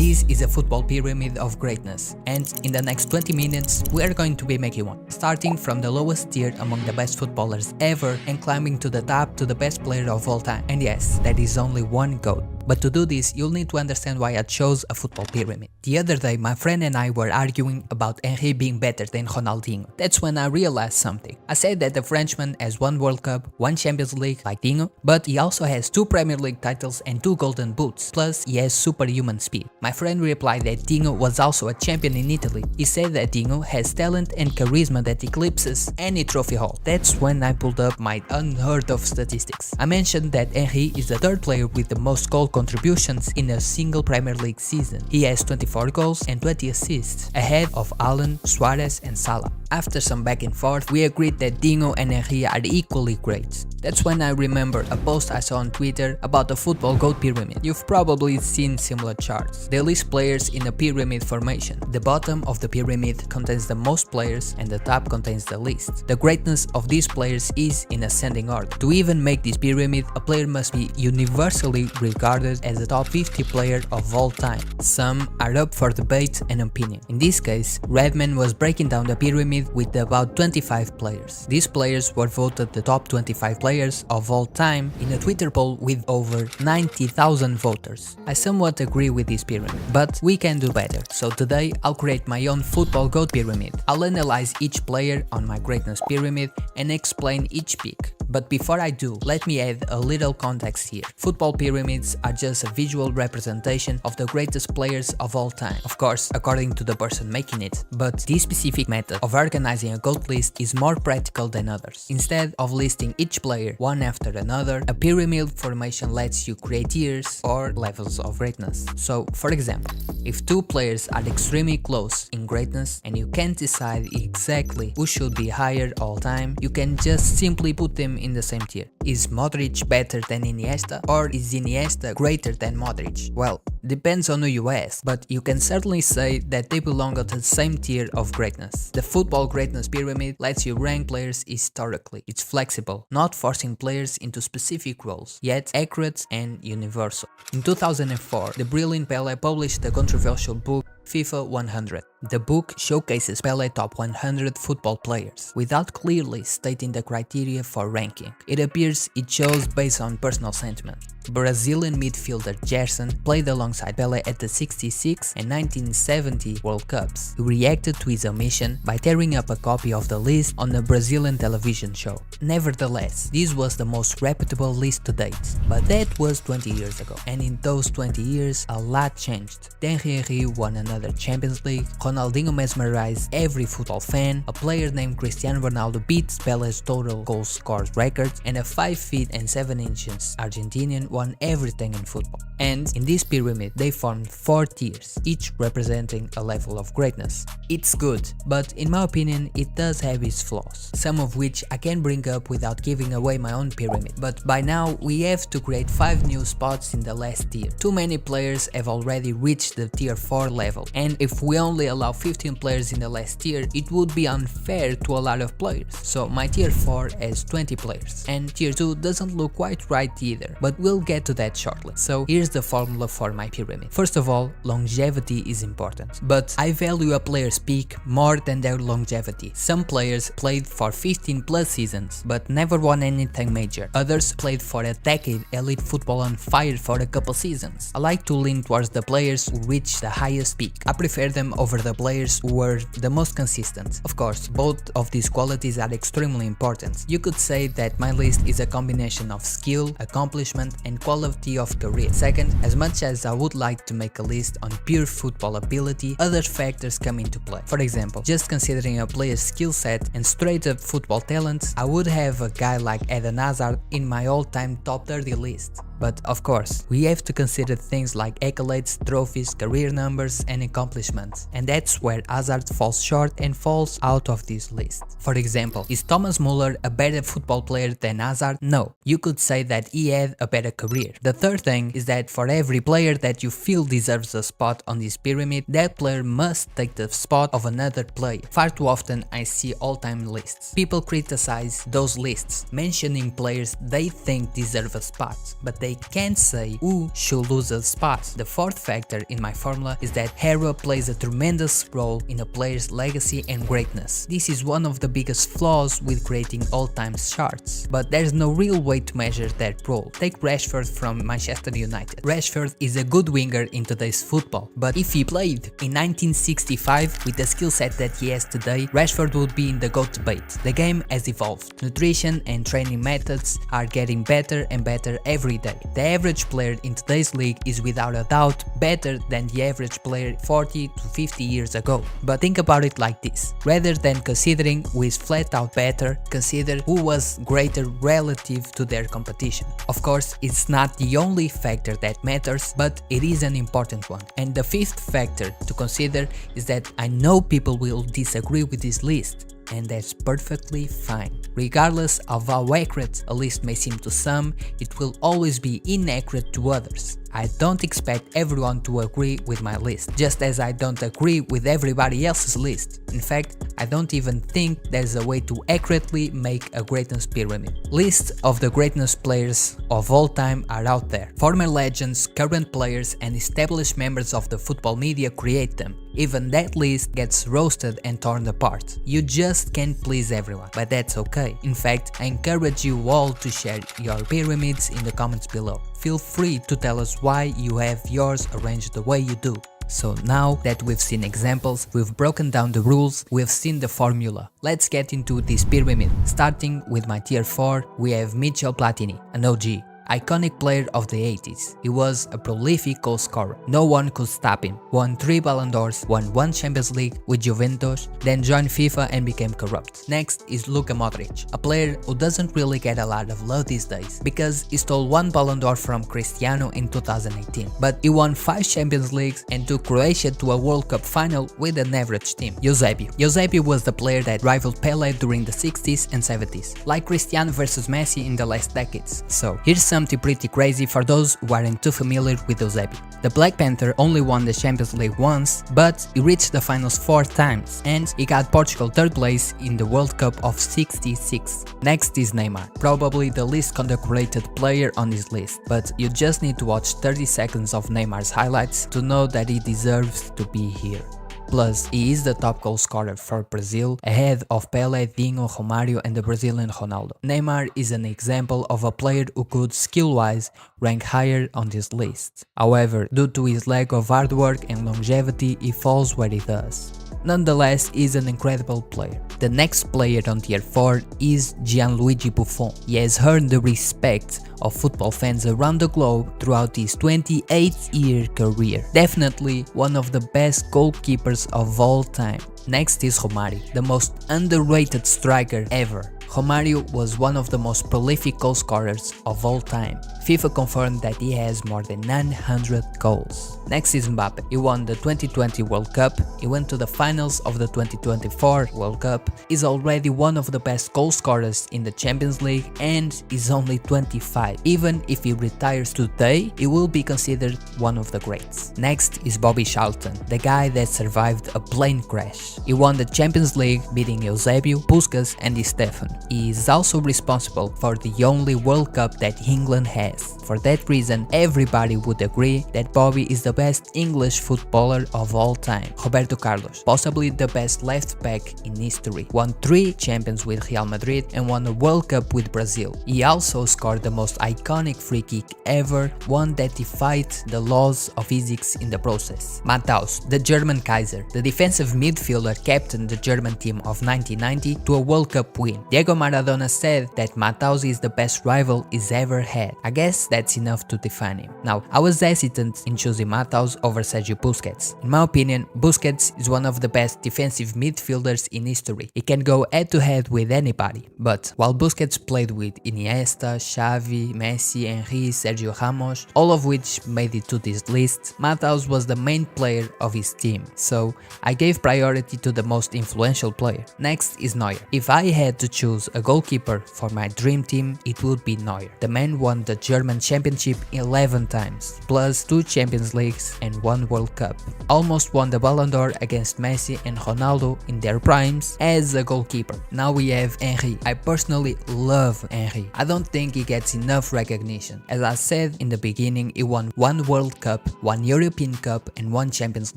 This is a football pyramid of greatness, and in the next 20 minutes we are going to be making one, starting from the lowest tier among the best footballers ever and climbing to the top to the best player of all time. And yes, that is only one GOAT. But to do this, you'll need to understand why I chose a football pyramid. The other day, my friend and I were arguing about Henry being better than Ronaldinho. That's when I realized something. I said that the Frenchman has one World Cup, one Champions League like Dinho, but he also has 2 Premier League titles and 2 Golden Boots, plus he has superhuman speed. My friend replied that Dinho was also a champion in Italy. He said that Dinho has talent and charisma that eclipses any trophy haul. That's when I pulled up my unheard of statistics. I mentioned that Henry is the 3rd player with the most goal contributions in a single Premier League season. He has 24 goals and 20 assists, ahead of Haaland, Suarez and Salah. After some back and forth, we agreed that Dinho and Henry are equally great. That's when I remembered a post I saw on Twitter about the football GOAT pyramid. You've probably seen similar charts. They list players in a pyramid formation. The bottom of the pyramid contains the most players and the top contains the least. The greatness of these players is in ascending order. To even make this pyramid, a player must be universally regarded as a top 50 player of all time. Some are up for debate and opinion. In this case, Redman was breaking down the pyramid with about 25 players. These players were voted the top 25 players of all time in a Twitter poll with over 90,000 voters. I somewhat agree with this pyramid, but we can do better. So today I'll create my own football GOAT pyramid. I'll analyze each player on my greatness pyramid and explain each pick. But before I do, let me add a little context here. Football pyramids are just a visual representation of the greatest players of all time. Of course, according to the person making it. But this specific method of organizing a GOAT list is more practical than others. Instead of listing each player one after another, a pyramid formation lets you create tiers or levels of greatness. So, for example, if 2 players are extremely close in greatness and you can't decide exactly who should be higher all time, you can just simply put them in the same tier. Is Modric better than Iniesta, or is Iniesta greater than Modric? Well, depends on who you ask, but you can certainly say that they belong at the same tier of greatness. The football greatness pyramid lets you rank players historically. It's flexible, not forcing players into specific roles, yet accurate and universal. In 2004, the brilliant Pelé published the controversial book FIFA 100. The book showcases Pelé top 100 football players, without clearly stating the criteria for ranking. It appears it chose based on personal sentiment. Brazilian midfielder Gerson played alongside Pelé at the 66 and 1970 World Cups. He reacted to his omission by tearing up a copy of the list on a Brazilian television show. Nevertheless, this was the most reputable list to date, but that was 20 years ago, and in those 20 years a lot changed. Then Henry won another Champions League, Ronaldinho mesmerized every football fan, a player named Cristiano Ronaldo beat Pelé's total goal scored record, and a 5 feet and 7 inches Argentinian won everything in football. And in this pyramid they formed 4 tiers, each representing a level of greatness. It's good, but in my opinion it does have its flaws, some of which I can bring up without giving away my own pyramid. But by now we have to create 5 new spots in the last tier. Too many players have already reached the tier 4 level, and if we only allow 15 players in the last tier, it would be unfair to a lot of players. So my tier 4 has 20 players, and tier 2 doesn't look quite right either, but we'll get to that shortly. So here's the formula for my pyramid. First of all, longevity is important, but I value a player's peak more than their longevity. Some players played for 15 plus seasons, but never won anything major. Others played for a decade, elite football on fire for a couple seasons. I like to lean towards the players who reach the highest peak. I prefer them over the players who were the most consistent. Of course, both of these qualities are extremely important. You could say that my list is a combination of skill, accomplishment and quality of career. Second, as much as I would like to make a list on pure football ability, other factors come into play. For example, just considering a player's skill set and straight up football talent, I would have a guy like Eden Hazard in my all-time top 30 list. But of course, we have to consider things like accolades, trophies, career numbers and accomplishments, and that's where Hazard falls short and falls out of this list. For example, is Thomas Muller a better football player than Hazard? No, you could say that he had a better career. The third thing is that for every player that you feel deserves a spot on this pyramid, that player must take the spot of another player. Far too often I see all-time lists. People criticize those lists, mentioning players they think deserve a spot, but they they can't say who should lose a spot. The fourth factor in my formula is that era plays a tremendous role in a player's legacy and greatness. This is one of the biggest flaws with creating all-time charts, but there's no real way to measure that role. Take Rashford from Manchester United. Rashford is a good winger in today's football, but if he played in 1965 with the skill set that he has today, Rashford would be in the GOAT debate. The game has evolved. Nutrition and training methods are getting better and better every day. The average player in today's league is without a doubt better than the average player 40 to 50 years ago. But think about it like this: rather than considering who is flat out better, consider who was greater relative to their competition. Of course, it's not the only factor that matters, but it is an important one. And the fifth factor to consider is that I know people will disagree with this list, and that's perfectly fine. Regardless of how accurate a list may seem to some, it will always be inaccurate to others. I don't expect everyone to agree with my list, just as I don't agree with everybody else's list. In fact, I don't even think there's a way to accurately make a greatness pyramid. Lists of the greatest players of all time are out there. Former legends, current players, and established members of the football media create them. Even that list gets roasted and torn apart. You just can't please everyone, but that's okay. In fact, I encourage you all to share your pyramids in the comments below. Feel free to tell us why you have yours arranged the way you do. So now that we've seen examples, we've broken down the rules, we've seen the formula. Let's get into this pyramid. Starting with my tier 4, we have Michel Platini, an OG. Iconic player of the 80s. He was a prolific goal scorer. No one could stop him. Won 3 Ballon d'Ors, won 1 Champions League with Juventus, then joined FIFA and became corrupt. Next is Luka Modric, a player who doesn't really get a lot of love these days because he stole 1 Ballon d'Or from Cristiano in 2018. But he won 5 Champions Leagues and took Croatia to a World Cup final with an average team. Eusebio was the player that rivaled Pelé during the 60s and 70s, like Cristiano versus Messi in the last decades. So here's something pretty crazy for those who aren't too familiar with Eusebio. The Black Panther only won the Champions League once, but he reached the finals 4 times, and he got Portugal 3rd place in the World Cup of '66. Next is Neymar, probably the least condecorated player on this list, but you just need to watch 30 seconds of Neymar's highlights to know that he deserves to be here. Plus, he is the top goal scorer for Brazil, ahead of Pelé, Dinho, Romário and the Brazilian Ronaldo. Neymar is an example of a player who could, skill-wise, rank higher on this list. However, due to his lack of hard work and longevity, he falls where he does. Nonetheless, he is an incredible player. The next player on tier 4 is Gianluigi Buffon. He has earned the respect of football fans around the globe throughout his 28-year career. Definitely one of the best goalkeepers of all time. Next is Romário, the most underrated striker ever. Romário was one of the most prolific goal scorers of all time. FIFA confirmed that he has more than 900 goals. Next is Mbappé. He won the 2020 World Cup, he went to the finals of the 2024 World Cup, is already one of the best goal scorers in the Champions League and is only 25. Even if he retires today, he will be considered one of the greats. Next is Bobby Charlton, the guy that survived a plane crash. He won the Champions League, beating Eusebio, Puskas and Di Stefano. He is also responsible for the only World Cup that England has. For that reason, everybody would agree that Bobby is the best English footballer of all time. Roberto Carlos, possibly the best left back in history, won 3 champions with Real Madrid and won a World Cup with Brazil. He also scored the most iconic free kick ever, one that defied the laws of physics in the process. Matthaus, the German Kaiser, the defensive midfielder, captained the German team of 1990 to a World Cup win. Diego Maradona said that Matthaus is the best rival he's ever had. I guess that's enough to define him. Now, I was hesitant in choosing Matthaus over Sergio Busquets. In my opinion, Busquets is one of the best defensive midfielders in history. He can go head-to-head with anybody. But while Busquets played with Iniesta, Xavi, Messi, Henry, Sergio Ramos, all of which made it to this list, Matthaus was the main player of his team, so I gave priority to the most influential player. Next is Neuer. If I had to choose choose a goalkeeper for my dream team, it would be Neuer. The man won the German championship 11 times, plus 2 Champions Leagues and 1 World Cup. Almost won the Ballon d'Or against Messi and Ronaldo in their primes as a goalkeeper. Now we have Henry. I personally love Henry. I don't think he gets enough recognition. As I said in the beginning, he won 1 World Cup, 1 European Cup and 1 Champions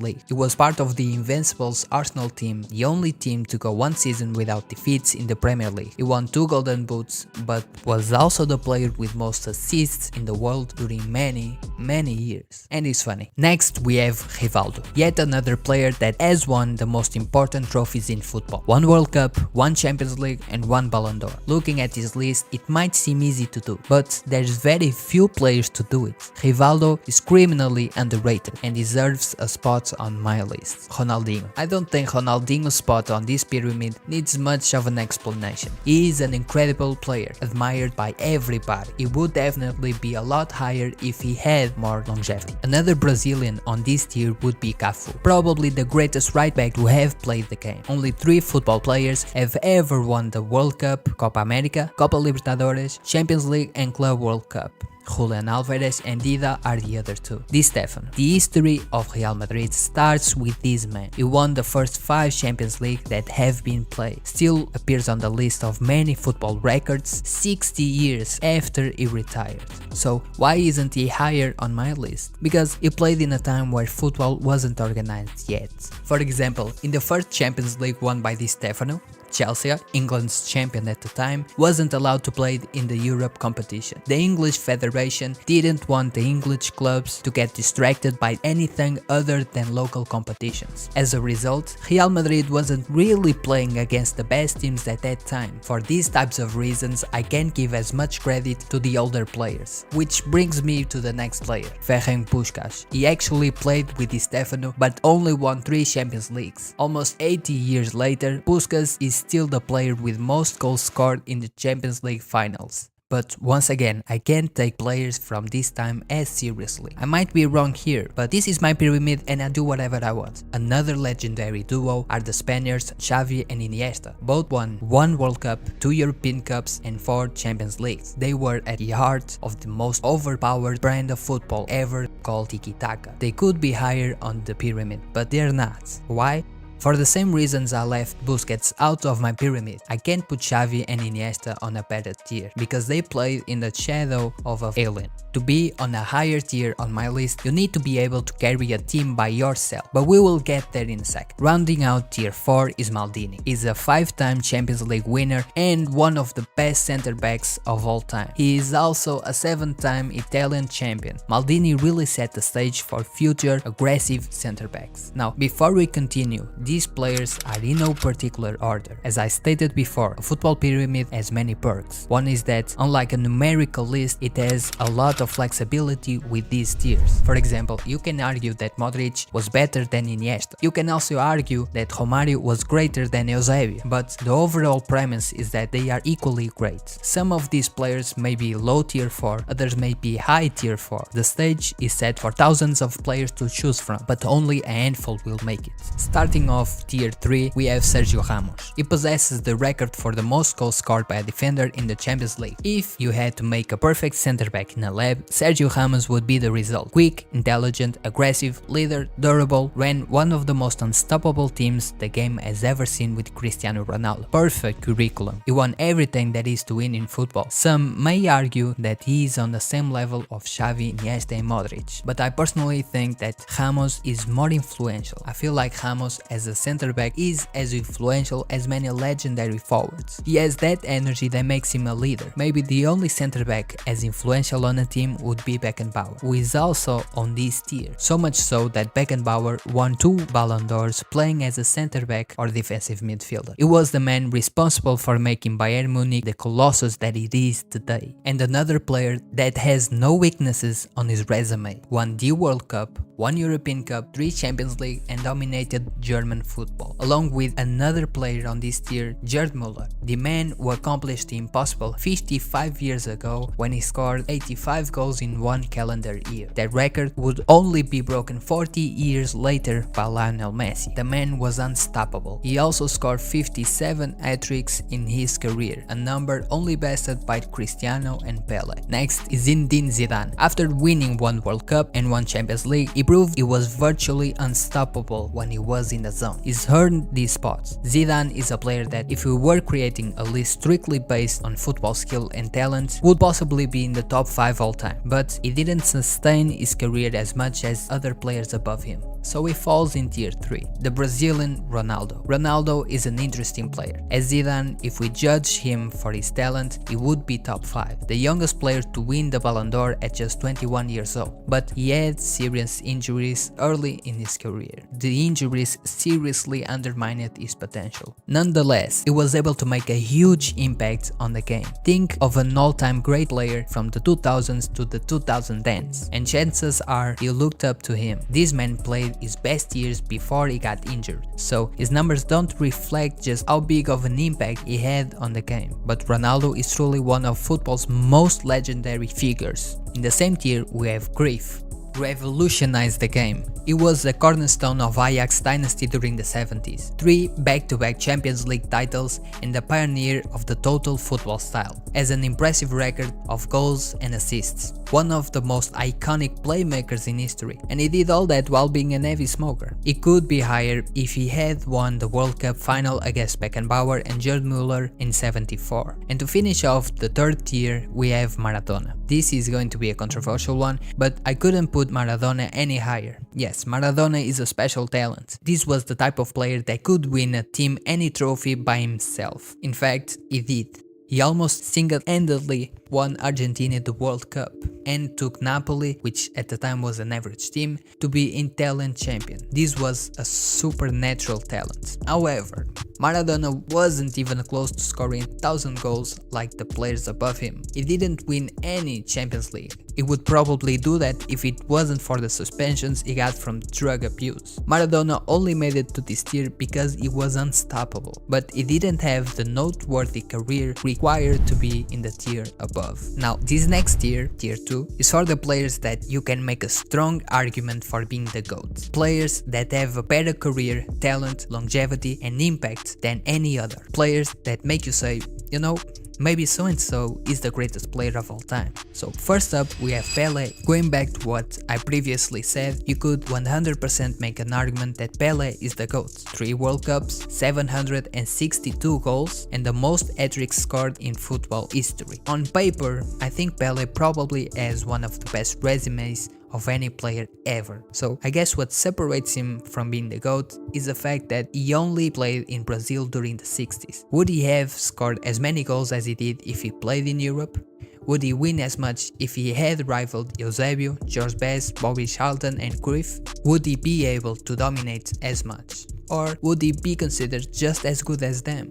League. He was part of the Invincibles Arsenal team, the only team to go 1 season without defeats in the Premier League. He won 2 Golden Boots, but was also the player with most assists in the world during many years. And it's funny. Next we have Rivaldo, yet another player that has won the most important trophies in football. 1 World Cup, 1 Champions League and 1 Ballon d'Or. Looking at his list, it might seem easy to do, but there's very few players to do it. Rivaldo is criminally underrated and deserves a spot on my list. Ronaldinho. I don't think Ronaldinho's spot on this pyramid needs much of an explanation. He is an incredible player, admired by everybody. He would definitely be a lot higher if he had more longevity. Another Brazilian on this tier would be Cafu, probably the greatest right back to have played the game. Only 3 football players have ever won the World Cup, Copa America, Copa Libertadores, Champions League and Club World Cup. Julian Alvarez and Dida are the other 2. Di Stefano. The history of Real Madrid starts with this man. He won the first 5 Champions League that have been played. Still appears on the list of many football records 60 years after he retired. So why isn't he higher on my list? Because he played in a time where football wasn't organized yet. For example, in the first Champions League won by Di Stefano, Chelsea, England's champion at the time, wasn't allowed to play in the Europe competition. The English Federation didn't want the English clubs to get distracted by anything other than local competitions. As a result, Real Madrid wasn't really playing against the best teams at that time. For these types of reasons, I can't give as much credit to the older players. Which brings me to the next player, Ferenc Puskás. He actually played with Di Stefano but only won 3 Champions Leagues. Almost 80 years later, Puskás is still the player with most goals scored in the Champions League finals. But once again, I can't take players from this time as seriously. I might be wrong here, but this is my pyramid and I do whatever I want. Another legendary duo are the Spaniards Xavi and Iniesta. Both won 1 World Cup, 2 European Cups and 4 Champions Leagues. They were at the heart of the most overpowered brand of football ever, called tiki-taka. They could be higher on the pyramid, but they're not. Why? For the same reasons I left Busquets out of my pyramid, I can't put Xavi and Iniesta on a better tier, because they played in the shadow of an alien. To be on a higher tier on my list, you need to be able to carry a team by yourself, but we will get there in a sec. Rounding out tier 4 is Maldini. He's a 5-time Champions League winner and one of the best center backs of all time. He is also a 7-time Italian champion. Maldini really set the stage for future aggressive center backs. Now, before we continue, these players are in no particular order. As I stated before, a football pyramid has many perks. One is that, unlike a numerical list, it has a lot of flexibility with these tiers. For example, you can argue that Modric was better than Iniesta. You can also argue that Romario was greater than Eusebio, but the overall premise is that they are equally great. Some of these players may be low tier 4, others may be high tier 4. The stage is set for thousands of players to choose from, but only a handful will make it. Starting off tier 3, we have Sergio Ramos. He possesses the record for the most goals scored by a defender in the Champions League. If you had to make a perfect center back in a lab, Sergio Ramos would be the result. Quick, intelligent, aggressive, leader, durable, ran one of the most unstoppable teams the game has ever seen with Cristiano Ronaldo. Perfect curriculum. He won everything that is to win in football. Some may argue that he is on the same level of Xavi, Iniesta and Modric, but I personally think that Ramos is more influential. I feel like Ramos as a center back is as influential as many legendary forwards. He has that energy that makes him a leader. Maybe the only center back as influential on a team would be Beckenbauer, who is also on this tier. So much so that Beckenbauer won 2 Ballon d'Ors playing as a center back or defensive midfielder. He was the man responsible for making Bayern Munich the colossus that it is today. And another player that has no weaknesses on his resume. Won the World Cup, 1 European Cup, 3 Champions League, and dominated German football, along with another player on this tier, Gerd Müller, the man who accomplished the impossible 55 years ago when he scored 85 goals in one calendar year. That record would only be broken 40 years later by Lionel Messi. The man was unstoppable. He also scored 57 hat-tricks in his career, a number only bested by Cristiano and Pelé. Next is Zinedine Zidane. After winning 1 World Cup and 1 Champions League, he proved he was virtually unstoppable when he was in the zone. He's earned these spots. Zidane is a player that, if we were creating a list strictly based on football skill and talent, would possibly be in the top 5 all time, but he didn't sustain his career as much as other players above him, so he falls in tier 3, the Brazilian Ronaldo. Ronaldo is an interesting player. As Zidane, if we judge him for his talent, he would be top 5, the youngest player to win the Ballon d'Or at just 21 years old, but he had serious injuries early in his career. The injuries seriously undermined his potential. Nonetheless, he was able to make a huge impact on the game. Think of an all-time great player from the 2000s to the 2010s, and chances are you looked up to him. This man played his best years before he got injured, so his numbers don't reflect just how big of an impact he had on the game. But Ronaldo is truly one of football's most legendary figures. In the same tier we have Cruyff, revolutionized the game. He was the cornerstone of Ajax dynasty during the 70s, 3 back-to-back Champions League titles, and the pioneer of the total football style, as an impressive record of goals and assists. One of the most iconic playmakers in history, and he did all that while being an heavy smoker. He could be higher if he had won the World Cup final against Beckenbauer and Gerd Müller in '74. And to finish off the third tier, we have Maradona. This is going to be a controversial one, but I couldn't put Maradona any higher. Yes, Maradona is a special talent. This was the type of player that could win a team any trophy by himself. In fact, he did. He almost single-handedly won Argentina the World Cup and took Napoli, which at the time was an average team, to be Italian champion. This was a supernatural talent. However, Maradona wasn't even close to scoring 1,000 goals like the players above him. He didn't win any Champions League. He would probably do that if it wasn't for the suspensions he got from drug abuse. Maradona only made it to this tier because he was unstoppable, but he didn't have the noteworthy career required to be in the tier above. Now, this next tier, tier 2, is for the players that you can make a strong argument for being the GOAT. Players that have a better career, talent, longevity, and impact than any other. Players that make you say, you know, maybe so-and-so is the greatest player of all time. So first up we have Pelé. Going back to what I previously said, you could 100% make an argument that Pelé is the GOAT. 3 World Cups, 762 goals, and the most hat-tricks scored in football history. On paper, I think Pelé probably has one of the best resumes of any player ever. So I guess what separates him from being the GOAT is the fact that he only played in Brazil during the 60s. Would he have scored as many goals as he did if he played in Europe? Would he win as much if he had rivaled Eusebio, George Best, Bobby Charlton and Cruyff? Would he be able to dominate as much? Or would he be considered just as good as them?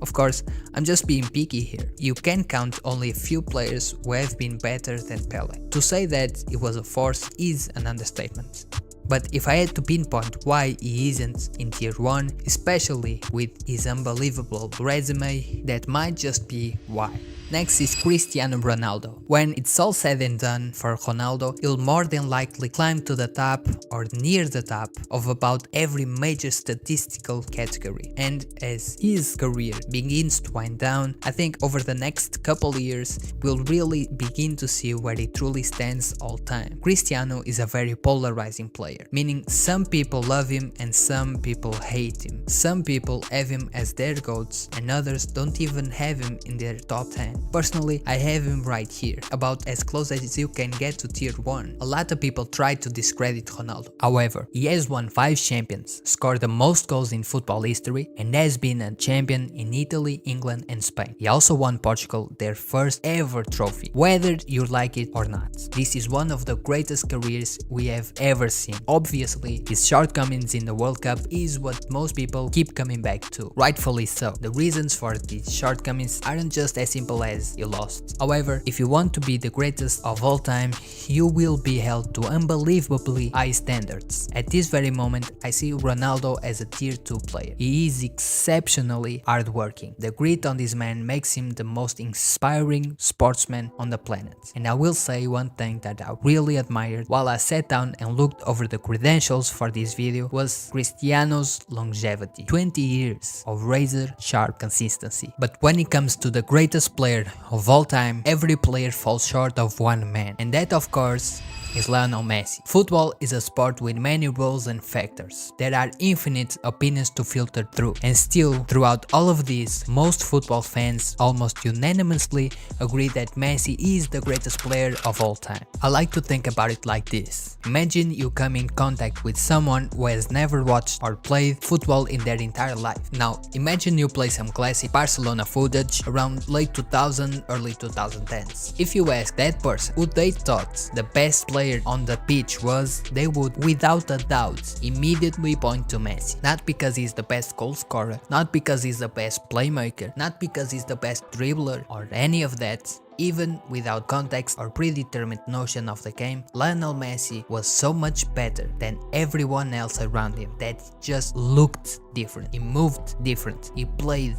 Of course, I'm just being picky here. You can count only a few players who have been better than Pelé. To say that he was a force is an understatement. But if I had to pinpoint why he isn't in tier 1, especially with his unbelievable resume, that might just be why. Next is Cristiano Ronaldo. When it's all said and done for Ronaldo, he'll more than likely climb to the top or near the top of about every major statistical category. And as his career begins to wind down, I think over the next couple years, we'll really begin to see where he truly stands all time. Cristiano is a very polarizing player, meaning some people love him and some people hate him. Some people have him as their GOATs and others don't even have him in their top 10. Personally, I have him right here, about as close as you can get to tier 1. A lot of people try to discredit Ronaldo. However, he has won 5 champions, scored the most goals in football history, and has been a champion in Italy, England and Spain. He also won Portugal their first ever trophy, whether you like it or not. This is one of the greatest careers we have ever seen. Obviously, his shortcomings in the World Cup is what most people keep coming back to, rightfully so. The reasons for these shortcomings aren't just as simple as as you lost. However, if you want to be the greatest of all time, you will be held to unbelievably high standards. At this very moment, I see Ronaldo as a tier 2 player. He is exceptionally hardworking. The grit on this man makes him the most inspiring sportsman on the planet. And I will say one thing that I really admired while I sat down and looked over the credentials for this video was Cristiano's longevity. 20 years of razor sharp consistency. But when it comes to the greatest player of all time, every player falls short of one man. And that, of course, is Lionel Messi. Football is a sport with many rules and factors. There are infinite opinions to filter through, and still, throughout all of this, most football fans almost unanimously agree that Messi is the greatest player of all time. I like to think about it like this. Imagine you come in contact with someone who has never watched or played football in their entire life. Now, imagine you play some classic Barcelona footage around late 2000, early 2010s. If you ask that person who they thought the best player on the pitch was, they would without a doubt immediately point to Messi. Not because he's the best goal scorer, not because he's the best playmaker, not because he's the best dribbler or any of that. Even without context or predetermined notion of the game, Lionel Messi was so much better than everyone else around him that he just looked different, he moved different, he played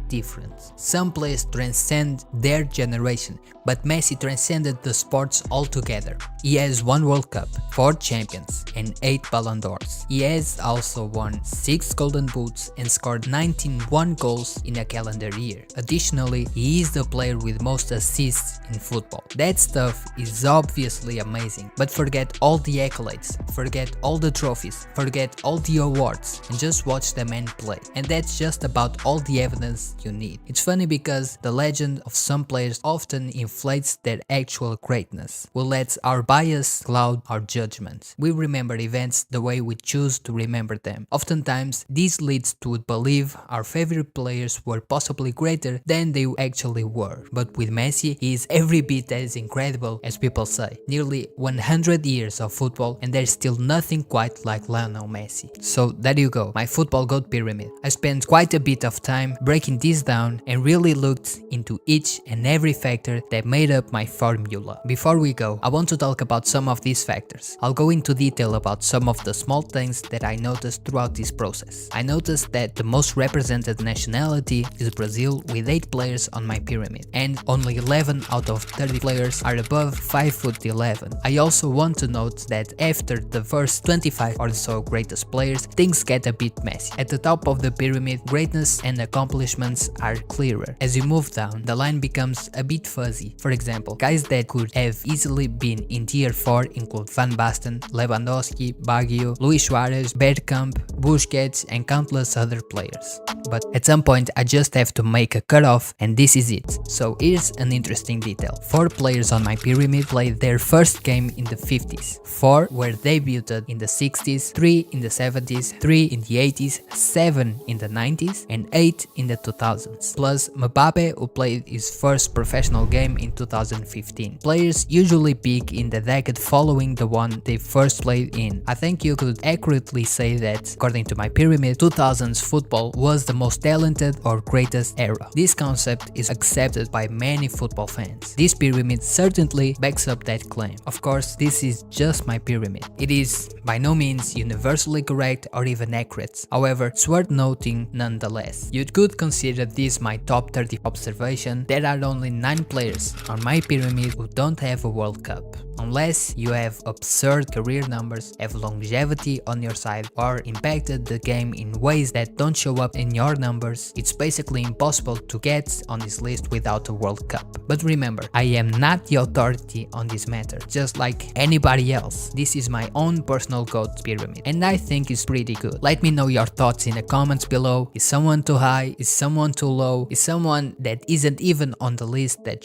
different. Some players transcend their generation, but Messi transcended the sports altogether. He has won World Cup, 4 champions and 8 Ballon d'Ors. He has also won 6 Golden Boots and scored 91 goals in a calendar year. Additionally, he is the player with most assists in football. That stuff is obviously amazing, but forget all the accolades, forget all the trophies, forget all the awards, and just watch the man play. And that's just about all the evidence you need. It's funny because the legend of some players often inflates their actual greatness. We let our bias cloud our judgment. We remember events the way we choose to remember them. Oftentimes, this leads to believe our favorite players were possibly greater than they actually were. But with Messi, he is every bit as incredible as people say. Nearly 100 years of football and there's still nothing quite like Lionel Messi. So there you go, my football GOAT pyramid. I spent quite a bit of time breaking this down and really looked into each and every factor that made up my formula. Before we go, I want to talk about some of these factors. I'll go into detail about some of the small things that I noticed throughout this process. I noticed that the most represented nationality is Brazil with 8 players on my pyramid, and only 11 out of 30 players are above 5'11". I also want to note that after the first 25 or so greatest players, things get a bit messy. At the top of the pyramid, greatness and accomplishments are clearer. As you move down, the line becomes a bit fuzzy. For example, guys that could have easily been in tier 4 include Van Basten, Lewandowski, Baggio, Luis Suarez, Bergkamp, Busquets, and countless other players. But at some point I just have to make a cutoff, and this is it. So here's an interesting detail. 4 players on my pyramid played their first game in the 50s, 4 were debuted in the 60s, 3 in the 70s, 3 in the 80s, 7 in the 90s, and 8 in the 2000s. Plus Mbappé, who played his first professional game in 2015. Players usually peak in the decade following the one they first played in. I think you could accurately say that, according to my pyramid, 2000s football was the most talented or greatest era. This concept is accepted by many football fans. This pyramid certainly backs up that claim. Of course, this is just my pyramid. It is by no means universally correct or even accurate. However, it's worth noting nonetheless. You could consider this my top 30 observation. There are only 9 players on my pyramid who don't have a World Cup. Unless you have absurd career numbers, have longevity on your side, or impacted the game in ways that don't show up in your numbers, it's basically impossible to get on this list without a World Cup. But remember, I am not the authority on this matter, just like anybody else. This is my own personal GOAT pyramid, and I think it's pretty good. Let me know your thoughts in the comments below. Is someone too high? Is someone too low? Is someone that isn't even on the list that